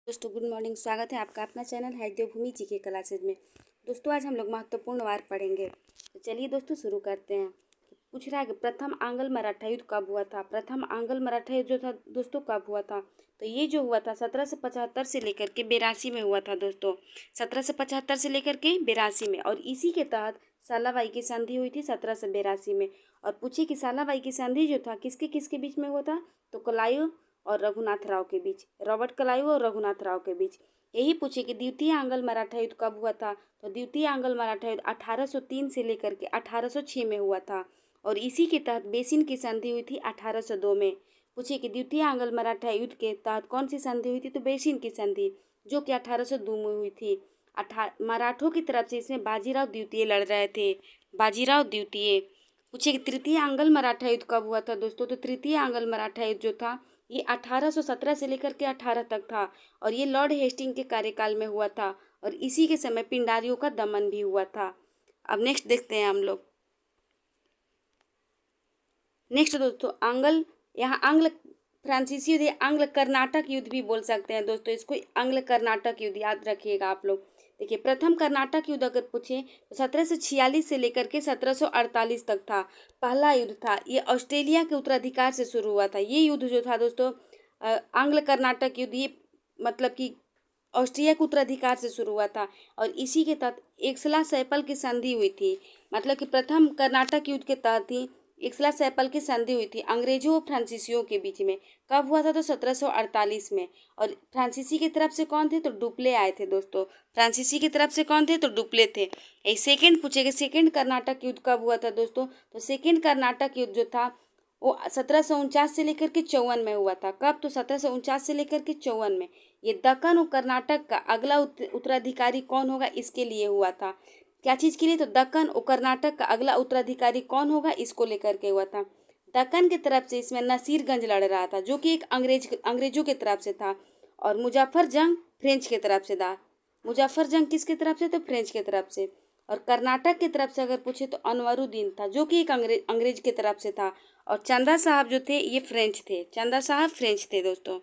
दोस्तों good morning. स्वागत है आपका अपना चैनल है देवभूमि जी के क्लासेज में। दोस्तों आज हम लोग महत्वपूर्ण वार पढ़ेंगे। तो चलिए दोस्तों शुरू करते हैं। पूछ रहा है कि प्रथम आंग्ल मराठा युद्ध कब हुआ था। प्रथम आंग्ल मराठा युद्ध जो था दोस्तों कब हुआ था, तो ये जो हुआ था 1775 से लेकर के 82 में हुआ था दोस्तों। 1775 से लेकर के 82 में, और इसी के तहत सालाबाई की संधि हुई थी 1782 में। और पूछिए कि सालाबाई की संधि जो था किसके किसके बीच में हुआ था, तो कलायू और रघुनाथ राव के बीच, रॉबर्ट कलायू और रघुनाथ राव के बीच। यही पूछे कि द्वितीय आंग्ल मराठा युद्ध कब हुआ था, तो द्वितीय आंग्ल मराठा युद्ध 1803 से लेकर के 1806 में हुआ था। और इसी के तहत बेसिन की संधि हुई थी 1802 में। पूछे कि द्वितीय आंग्ल मराठा युद्ध के तहत कौन सी संधि हुई थी, तो बेसिन की संधि, जो कि 1802 में हुई थी। मराठों की तरफ से इसमें बाजीराव द्वितीय लड़ रहे थे, बाजीराव द्वितीय। पूछे कि तृतीय आंग्ल मराठा युद्ध कब हुआ था दोस्तों, तो तृतीय आंग्ल मराठा युद्ध जो था ये 1817 से लेकर के 18 तक था, और ये लॉर्ड हेस्टिंग के कार्यकाल में हुआ था, और इसी के समय पिंडारियों का दमन भी हुआ था। अब नेक्स्ट देखते हैं हम लोग। नेक्स्ट दोस्तों आंग्ल, यहाँ आंग्ल फ्रांसीसी युद्ध, आंग्ल कर्नाटक युद्ध भी बोल सकते हैं दोस्तों इसको। आंग्ल कर्नाटक युद्ध याद रखिएगा आप लोग। देखिए प्रथम कर्नाटक युद्ध अगर पूछे तो 1746 से लेकर के 1748 तक था। पहला युद्ध था, ये ऑस्ट्रेलिया के उत्तराधिकार से शुरू हुआ था। ये युद्ध जो था दोस्तों आंग्ल कर्नाटक युद्ध, ये मतलब कि ऑस्ट्रिया के उत्तराधिकार से शुरू हुआ था, और इसी के तहत एक्सला सैपल की संधि हुई थी। मतलब कि प्रथम कर्नाटक युद्ध के तहत ही एक्सला सैपल की संधि हुई थी अंग्रेजों और फ्रांसीसियों के बीच में। कब हुआ था, तो 1748 में। और फ्रांसीसी की तरफ से कौन थे, तो डुप्ले आए थे दोस्तों। फ्रांसीसी की तरफ से कौन थे, तो डुप्ले थे। एक सेकेंड पूछेगा सेकेंड कर्नाटक युद्ध कब हुआ था दोस्तों, तो सेकेंड कर्नाटक युद्ध जो था वो 1749 से लेकर के 54 में हुआ था। कब, तो 1749 से लेकर के 54 में। ये दक्कन और कर्नाटक का अगला उत्तराधिकारी कौन होगा, इसके लिए हुआ था। क्या चीज़ के लिए, तो दक्कन और कर्नाटक का अगला उत्तराधिकारी कौन होगा, इसको लेकर के हुआ था। दक्कन की तरफ से इसमें नसीरगंज लड़ रहा था, जो कि एक अंग्रेजों की तरफ से था, और मुजफ्फर जंग फ्रेंच की तरफ से था। मुजफ्फर जंग किसकी तरफ से, तो फ्रेंच की तरफ से। और कर्नाटक की तरफ से अगर पूछे तो अनवरुद्दीन था, जो कि एक अंग्रेज की तरफ से था। और चंदा साहब जो थे ये फ्रेंच थे, चंदा साहब फ्रेंच थे दोस्तों।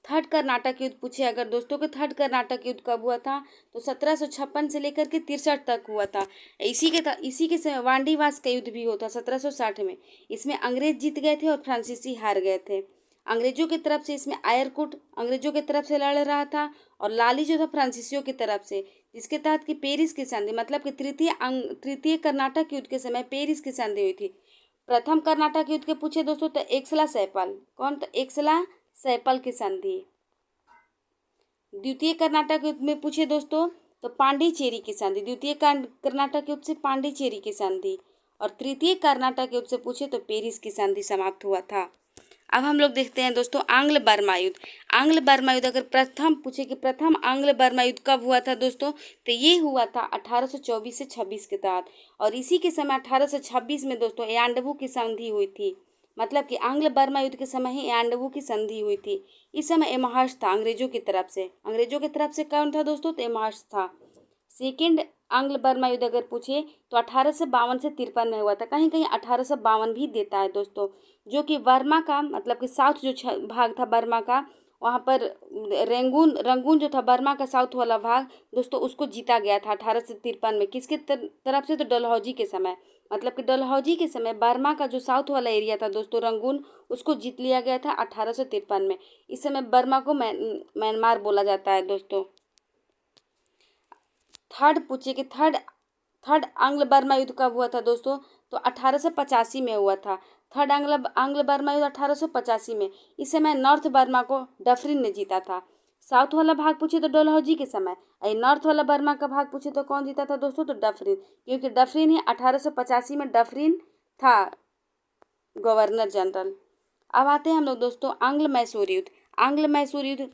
थर्ड कर्नाटक युद्ध पूछे अगर दोस्तों के थर्ड कर्नाटक युद्ध कब हुआ था, तो 1756 से लेकर के 63 तक हुआ था। इसी के समय वांडीवास का युद्ध भी होता 1760 में। इसमें अंग्रेज जीत गए थे और फ्रांसीसी हार गए थे। अंग्रेजों की तरफ से इसमें आयरकुट अंग्रेजों की तरफ से लड़ रहा था, और लाली जो था फ्रांसीसियों की तरफ से, जिसके तहत कि पेरिस की संधि, मतलब कि तृतीय कर्नाटक युद्ध के समय पेरिस की संधि हुई थी। प्रथम कर्नाटक युद्ध के पूछे दोस्तों तो एक्सला सैपल, कौन, तो एक्सला सैपल की संधि। द्वितीय कर्नाटक युद्ध में पूछे दोस्तों तो पांडिचेरी की संधि, द्वितीय कर्नाटक युद्ध से पांडिचेरी की संधि। और तृतीय कर्नाटक युद्ध से पूछे तो पेरिस की संधि समाप्त हुआ था। अब हम लोग देखते हैं दोस्तों आंग्ल बर्मा युद्ध। आंग्ल बर्मा युद्ध अगर प्रथम पूछे कि प्रथम आंग्ल बर्मा युद्ध कब हुआ था दोस्तों, तो ये हुआ था 1824 से 26 के तहत। और इसी के समय 1826 में दोस्तों यान्डबू की संधि हुई थी। मतलब कि आंग्ल बर्मा युद्ध के समय ही यान्डबू की संधि हुई थी। इस समय एमहर्स्ट था अंग्रेजों की तरफ से। अंग्रेजों की तरफ से कौन था दोस्तों, तो एमहर्स्ट था। सेकेंड आंग्ल बर्मा युद्ध अगर पूछे तो 1852 से 53 में हुआ था। कहीं कहीं 1852 भी देता है दोस्तों, जो कि बर्मा का मतलब कि साउथ जो भाग था बर्मा का, वहाँ पर रंगून जो था बर्मा का साउथ वाला भाग दोस्तों, उसको जीता गया था 1853 में। किसके तरफ से, तो डलहौजी के समय। मतलब कि डलहौजी के समय बर्मा का जो साउथ वाला एरिया था दोस्तों रंगून, उसको जीत लिया गया था 1853 में। इस समय बर्मा को म्यांमार बोला जाता है दोस्तों। थर्ड पूछे कि थर्ड आंग्ल बर्मा युद्ध कब हुआ था दोस्तों, तो 1885 में हुआ था। थर्ड आंग्ल बर्मा युद्ध 1885 में। इस समय नॉर्थ बर्मा को डफरिन ने जीता था। साउथ वाला भाग पूछे तो डलहौजी के समय, और नॉर्थ वाला बर्मा का भाग पूछे तो कौन जीता था दोस्तों, तो डफरिन, क्योंकि डफरिन ही 1885 में डफरिन था गवर्नर जनरल। अब आते हैं हम लोग दोस्तों आंग्ल मैसूर युद्ध। आंग्ल मैसूर युद्ध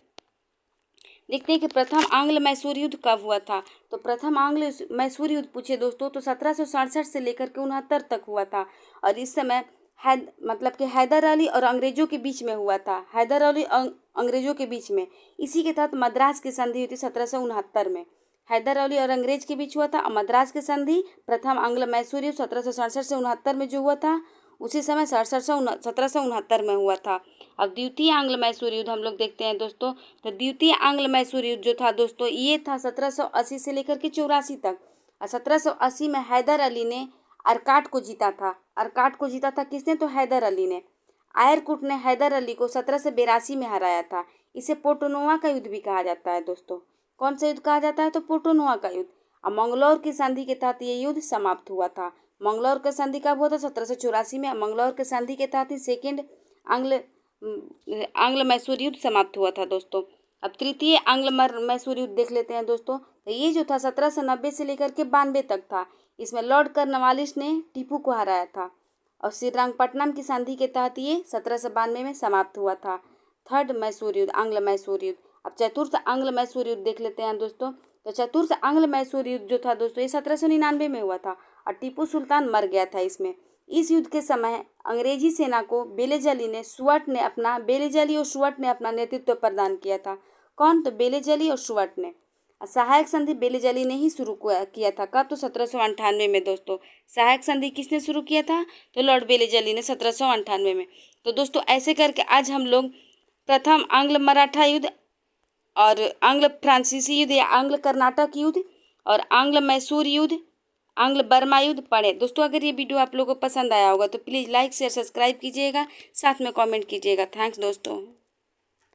देखते हैं कि प्रथम आंग्ल मैसूर युद्ध कब हुआ था। तो प्रथम आंग्ल मैसूर युद्ध पूछे दोस्तों तो 1767 से लेकर के 69 तक हुआ था। और इस समय मतलब कि हैदर अली और अंग्रेजों के बीच में हुआ था। हैदर अली अंग्रेजों के बीच में। इसी के तहत मद्रास की संधि हुई थी 1769 में। हैदर अली और अंग्रेज के बीच हुआ था। मद्रास की संधि प्रथम आंग्ल मैसूर युद्ध 1767 से 69 में जो हुआ था, उसी समय 1769 में हुआ था। अब द्वितीय आंग्ल मैसूर युद्ध हम लोग देखते हैं दोस्तों। तो द्वितीय आंग्ल मैसूर युद्ध जो था दोस्तों, ये था 1780 से लेकर के 84 तक। और 1780 में हैदर अली ने अर्काट को जीता था। अर्काट को जीता था किसने? तो हैदर अली ने। आयरकुट ने हैदर अली को 1782 में हराया था। इसे पोटोनुआ का युद्ध भी कहा जाता है दोस्तों। कौन सा युद्ध कहा जाता है? तो पोटोनुआ का युद्ध। और मंगलौर की संधि के तहत ये युद्ध समाप्त हुआ था। मंगलौर का संधि कब हुआ था? 1784 में। मंगलौर के संधि के तहत ही सेकेंड आंग्ल मैसूर युद्ध समाप्त हुआ था दोस्तों। अब तृतीय आंग्ल मैसूर युद्ध देख लेते हैं दोस्तों। तो ये जो था 1790 से लेकर के 92 तक था। इसमें लॉर्ड कॉर्नवालिस ने टीपू को हराया था और श्रीरंगपट्टनम की संधि के तहत ये 1792 में समाप्त हुआ था। थर्ड मैसूर युद्ध, आंग्ल मैसूर युद्ध। अब चतुर्थ आंग्ल मैसूर युद्ध देख लेते हैं दोस्तों। तो चतुर्थ आंग्ल मैसूर युद्ध जो था दोस्तों, ये 1799 में हुआ था और टीपू सुल्तान मर गया था इसमें। इस युद्ध के समय अंग्रेजी सेना को बेलेजली और सुअर्ट ने अपना नेतृत्व प्रदान किया था। कौन? तो बेलेजली और सुअर्ट ने। सहायक संधि बेलेजली ने ही शुरू किया था। कब? तो 1798 में दोस्तों। सहायक संधि किसने शुरू किया था? तो लॉर्ड बेलेजली ने 1798 में। तो दोस्तों ऐसे करके आज हम लोग प्रथम आंग्ल मराठा युद्ध और आंग्ल फ्रांसीसी युद्ध या आंग्ल कर्नाटक युद्ध और आंग्ल मैसूर युद्ध, आंग्ल बर्मा युद्ध पढ़े। दोस्तों अगर ये वीडियो आप लोगों को पसंद आया होगा तो प्लीज़ लाइक शेयर सब्सक्राइब कीजिएगा, साथ में कमेंट कीजिएगा। थैंक्स दोस्तों।